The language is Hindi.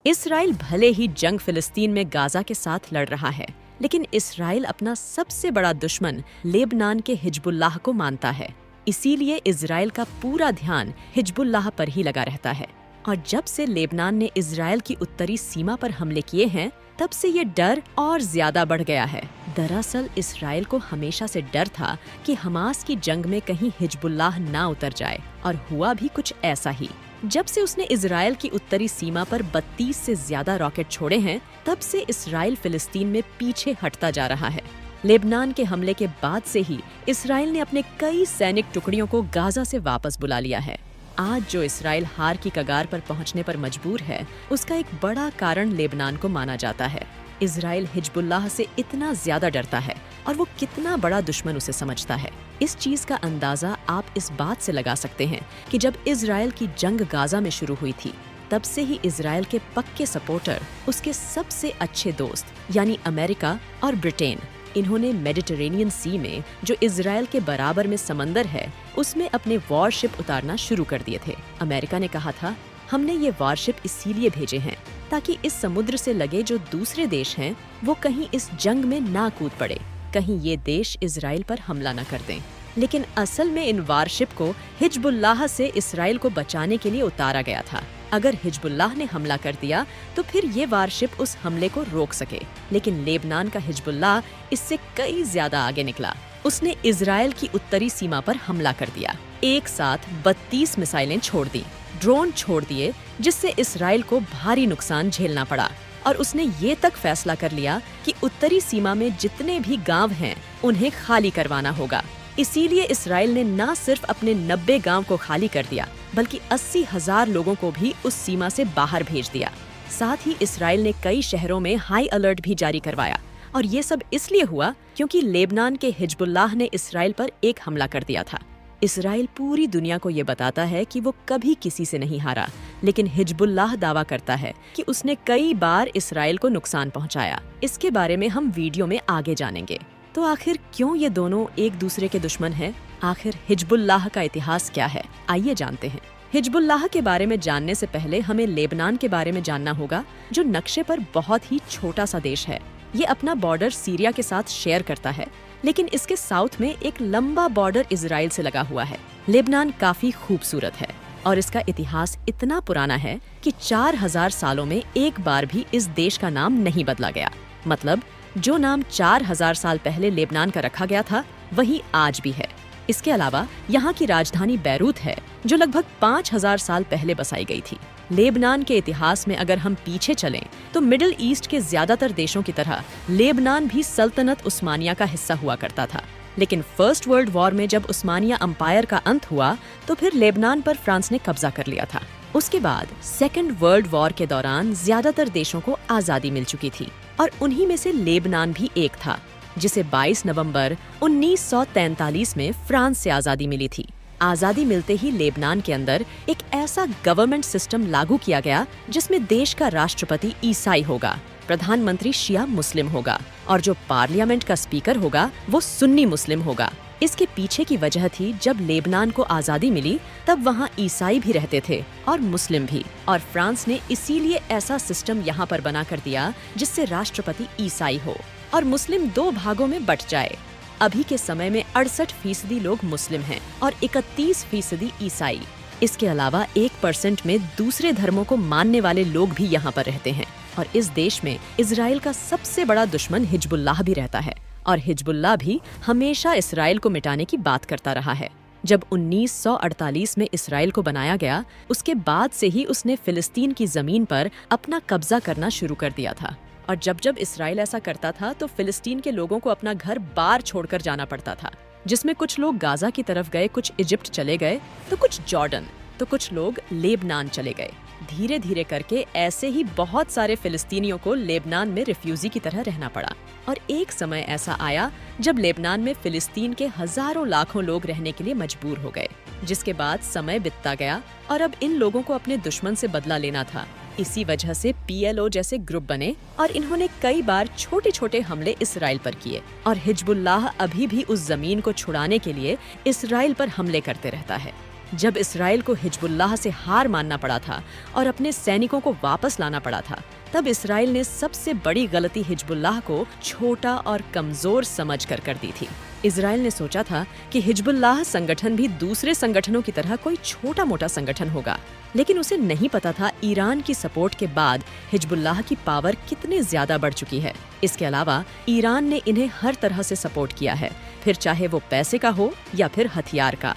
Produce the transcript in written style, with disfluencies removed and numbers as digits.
इसराइल भले ही जंग फिलिस्तीन में गाजा के साथ लड़ रहा है, लेकिन इसराइल अपना सबसे बड़ा दुश्मन लेबनान के हिजबुल्लाह को मानता है। इसीलिए इसराइल का पूरा ध्यान हिजबुल्लाह पर ही लगा रहता है। और जब से लेबनान ने इसराइल की उत्तरी सीमा पर हमले किए हैं, तब से ये डर और ज्यादा बढ़ गया है। दरअसल इसराइल को हमेशा से डर था कि हमास की जंग में कहीं हिजबुल्लाह ना उतर जाए, और हुआ भी कुछ ऐसा ही। जब से उसने इसराइल की उत्तरी सीमा पर 32 से ज्यादा रॉकेट छोड़े हैं, तब से इसराइल फिलिस्तीन में पीछे हटता जा रहा है। लेबनान के हमले के बाद से ही इसराइल ने अपने कई सैनिक टुकड़ियों को गाजा से वापस बुला लिया है। आज जो इसराइल हार की कगार पर पहुंचने पर मजबूर है, उसका एक बड़ा कारण लेबनान को माना जाता है। इसराइल हिजबुल्लाह से इतना ज्यादा डरता है और वो कितना बड़ा दुश्मन उसे समझता है। इस चीज का अंदाजा आप इस बात से लगा सकते हैं कि जब इसराइल की जंग गाजा में शुरू हुई थी, तब से ही इसराइल के पक्के सपोर्टर उसके सबसे अच्छे दोस्त यानी अमेरिका और ब्रिटेन, इन्होंने मेडिटरेनियन सी में जो इसराइल के बराबर में समंदर है, उसमें अपने वॉरशिप उतारना शुरू कर दिए थे। अमेरिका ने कहा था, हमने ये वॉरशिप इसीलिए भेजे हैं ताकि इस समुद्र से लगे जो दूसरे देश हैं, वो कहीं इस जंग में ना कूद पड़े, कहीं ये देश इसराइल पर हमला न कर दें। लेकिन असल में इन वॉरशिप को हिजबुल्लाह से इसराइल को बचाने के लिए उतारा गया था। अगर हिजबुल्लाह ने हमला कर दिया तो फिर ये वॉरशिप उस हमले को रोक सके। लेकिन लेबनान का हिजबुल्लाह इससे कई ज्यादा आगे निकला। उसने इसराइल की उत्तरी सीमा पर हमला कर दिया। एक साथ 32 मिसाइलें छोड़ दी, ड्रोन छोड़ दिए, जिससे इसराइल को भारी नुकसान झेलना पड़ा। और उसने ये तक फैसला कर लिया कि उत्तरी सीमा में जितने भी गांव हैं, उन्हें खाली करवाना होगा। इसीलिए इसराइल ने न सिर्फ अपने 90 गांव को खाली कर दिया, बल्कि 80,000 लोगों को भी उस सीमा से बाहर भेज दिया। साथ ही इसराइल ने कई शहरों में हाई अलर्ट भी जारी करवाया। और ये सब इसलिए हुआ क्योंकि लेबनान के हिजबुल्लाह ने इसराइल पर एक हमला कर दिया था। इसराइल पूरी दुनिया को ये बताता है कि वो कभी किसी से नहीं हारा, लेकिन हिजबुल्लाह दावा करता है कि उसने कई बार इसराइल को नुकसान पहुंचाया। इसके बारे में हम वीडियो में आगे जानेंगे। तो आखिर क्यों ये दोनों एक दूसरे के दुश्मन हैं? आखिर हिजबुल्लाह का इतिहास क्या है? आइए जानते हैं। हिजबुल्लाह के बारे में जानने से पहले हमें लेबनान के बारे में जानना होगा, जो नक्शे पर बहुत ही छोटा सा देश है। ये अपना बॉर्डर सीरिया के साथ शेयर करता है, लेकिन इसके साउथ में एक लंबा बॉर्डर इजराइल से लगा हुआ है। लेबनान काफी खूबसूरत है और इसका इतिहास इतना पुराना है कि 4000 सालों में एक बार भी इस देश का नाम नहीं बदला गया। मतलब जो नाम 4000 साल पहले लेबनान का रखा गया था, वही आज भी है। इसके अलावा यहाँ की राजधानी बैरूत है, जो लगभग 5000 साल पहले बसाई गई थी। लेबनान के इतिहास में अगर हम पीछे चलें, तो मिडिल ईस्ट के ज्यादातर देशों की तरह लेबनान भी सल्तनत उस्मानिया का हिस्सा हुआ करता था। लेकिन फर्स्ट वर्ल्ड वॉर में जब उस्मानिया अंपायर का अंत हुआ, तो फिर लेबनान पर फ्रांस ने कब्जा कर लिया था। उसके बाद सेकेंड वर्ल्ड वॉर के दौरान ज्यादातर देशों को आजादी मिल चुकी थी, और उन्हीं में से लेबनान भी एक था, जिसे 22 नवंबर 1943 में फ्रांस से आजादी मिली थी। आजादी मिलते ही लेबनान के अंदर एक ऐसा गवर्नमेंट सिस्टम लागू किया गया जिसमें देश का राष्ट्रपति ईसाई होगा, प्रधानमंत्री शिया मुस्लिम होगा, और जो पार्लियामेंट का स्पीकर होगा वो सुन्नी मुस्लिम होगा। इसके पीछे की वजह थी, जब लेबनान को आजादी मिली तब वहाँ ईसाई भी रहते थे और मुस्लिम भी, और फ्रांस ने इसीलिए ऐसा सिस्टम यहाँ पर बना कर दिया जिससे राष्ट्रपति ईसाई हो और मुस्लिम दो भागों में बट जाए। अभी के समय में 68% लोग मुस्लिम हैं और 31% ईसाई। इसके अलावा 1% में दूसरे धर्मों को मानने वाले लोग भी यहाँ पर रहते हैं। और इस देश में इजराइल का सबसे बड़ा दुश्मन हिजबुल्लाह भी रहता है, और हिजबुल्लाह भी हमेशा इसराइल को मिटाने की बात करता रहा है। जब 1948 में इसराइल को बनाया गया, उसके बाद से ही उसने फिलिस्तीन की जमीन पर अपना कब्जा करना शुरू कर दिया था। और जब जब इसराइल ऐसा करता था, तो फिलिस्तीन के लोगों को अपना घर बार छोड़कर जाना पड़ता था, जिसमें कुछ लोग गाजा की तरफ गए, कुछ इजिप्ट चले गए, तो कुछ जॉर्डन, तो कुछ लोग लेबनान चले गए। धीरे धीरे करके ऐसे ही बहुत सारे फिलिस्तीनियों को लेबनान में रिफ्यूजी की तरह रहना पड़ा। और एक समय ऐसा आया जब लेबनान में फिलिस्तीन के हजारों लाखों लोग रहने के लिए मजबूर हो गए, जिसके बाद समय बीतता गया और अब इन लोगों को अपने दुश्मन से बदला लेना था। इसी वजह से PLO जैसे ग्रुप बने और इन्होंने कई बार छोटे छोटे हमले इसराइल पर किए, और हिजबुल्लाह अभी भी उस जमीन को छुड़ाने के लिए इसराइल पर हमले करते रहता है। जब इसराइल को हिजबुल्लाह से हार मानना पड़ा था और अपने सैनिकों को वापस लाना पड़ा था, तब इसराइल ने सबसे बड़ी गलती हिजबुल्लाह को छोटा और कमजोर समझकर कर दी थी। इसराइल ने सोचा था कि हिजबुल्लाह संगठन भी दूसरे संगठनों की तरह कोई छोटा मोटा संगठन होगा, लेकिन उसे नहीं पता था ईरान की सपोर्ट के बाद हिजबुल्लाह की पावर कितने ज्यादा बढ़ चुकी है। इसके अलावा ईरान ने इन्हें हर तरह से सपोर्ट किया है, फिर चाहे वो पैसे का हो या फिर हथियार का।